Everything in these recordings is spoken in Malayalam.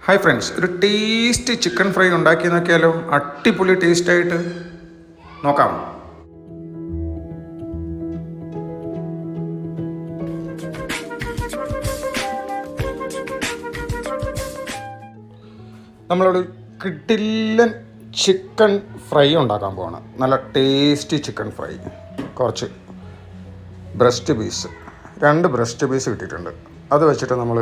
ഹായ് ഫ്രണ്ട്സ്, ഒരു ടേസ്റ്റ് ചിക്കൻ ഫ്രൈ ഉണ്ടാക്കി നോക്കിയാലോ? അടിപൊളി ടേസ്റ്റായിട്ട് നോക്കാം. നമ്മളൊരു കിടിലൻ ചിക്കൻ ഫ്രൈ ഉണ്ടാക്കാൻ പോവാണ്. നല്ല ടേസ്റ്റി ചിക്കൻ ഫ്രൈ. കുറച്ച് രണ്ട് ബ്രസ്റ്റ് പീസ് കിട്ടിയിട്ടുണ്ട്. അത് വെച്ചിട്ട് നമ്മൾ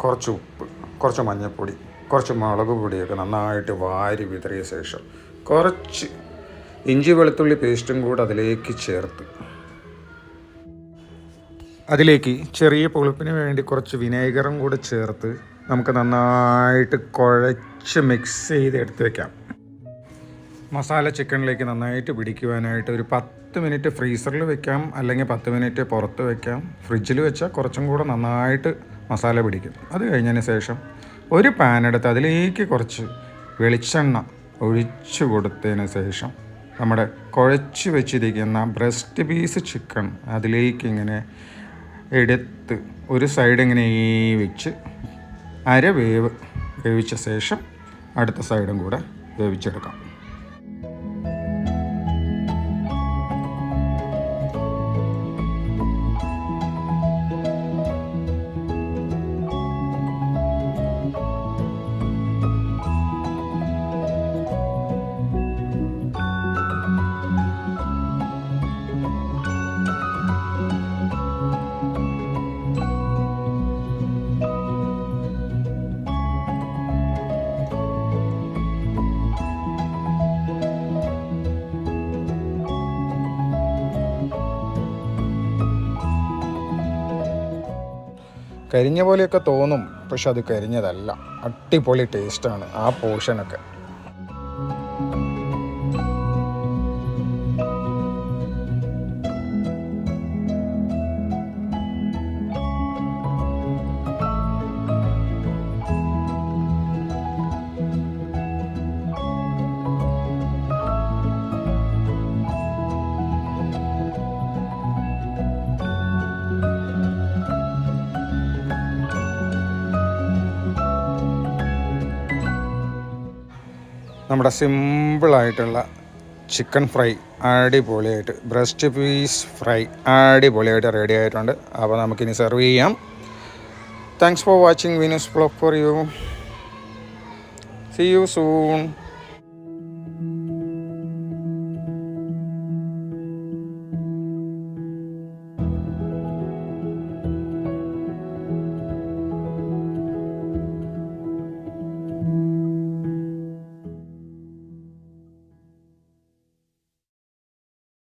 കുറച്ച് ഉപ്പ്, കുറച്ച് മഞ്ഞൾപ്പൊടി, കുറച്ച് മുളക് പൊടിയൊക്കെ നന്നായിട്ട് വാരി വിതറിയ ശേഷം കുറച്ച് ഇഞ്ചി വെളുത്തുള്ളി പേസ്റ്റും കൂടെ അതിലേക്ക് ചേർത്ത് അതിലേക്ക് ചെറിയ പുളിപ്പിന് വേണ്ടി കുറച്ച് വിനേഗറും കൂടെ ചേർത്ത് നമുക്ക് നന്നായിട്ട് കുഴച്ച് മിക്സ് ചെയ്ത് എടുത്ത് വയ്ക്കാം. മസാല ചിക്കനിലേക്ക് നന്നായിട്ട് പിടിക്കുവാനായിട്ട് ഒരു 10 മിനിറ്റ് ഫ്രീസറിൽ വെക്കാം, അല്ലെങ്കിൽ 10 മിനിറ്റ് പുറത്ത് വെക്കാം. ഫ്രിഡ്ജിൽ വെച്ചാൽ കുറച്ചും കൂടെ നന്നായിട്ട് മസാല പിടിക്കും. അത് കഴിഞ്ഞതിന് ശേഷം ഒരു പാൻ എടുത്ത് അതിലേക്ക് കുറച്ച് വെളിച്ചെണ്ണ ഒഴിച്ചു കൊടുത്തതിന് ശേഷം നമ്മുടെ കുഴച്ച് വെച്ചിരിക്കുന്ന ബ്രസ്റ്റ് പീസ് ചിക്കൻ അതിലേക്ക് ഇങ്ങനെ എടുത്ത് ഒരു സൈഡ് ഇങ്ങനെ വെച്ച് വേവിച്ച ശേഷം അടുത്ത സൈഡും കൂടെ വേവിച്ചെടുക്കാം. കരിഞ്ഞ പോലെയൊക്കെ തോന്നും, പക്ഷെ അത് കരിഞ്ഞതല്ല. അടിപൊളി ടേസ്റ്റാണ് ആ പോർഷനൊക്കെ. നമ്മുടെ സിമ്പിളായിട്ടുള്ള ചിക്കൻ ഫ്രൈ അടിപൊളിയായിട്ട്, ബ്രസ്റ്റ് പീസ് ഫ്രൈ അടിപൊളിയായിട്ട് റെഡി ആയിട്ടുണ്ട്. അപ്പോൾ നമുക്കിനി സെർവ് ചെയ്യാം. Thanks for watching Venus vlog for you. See you soon.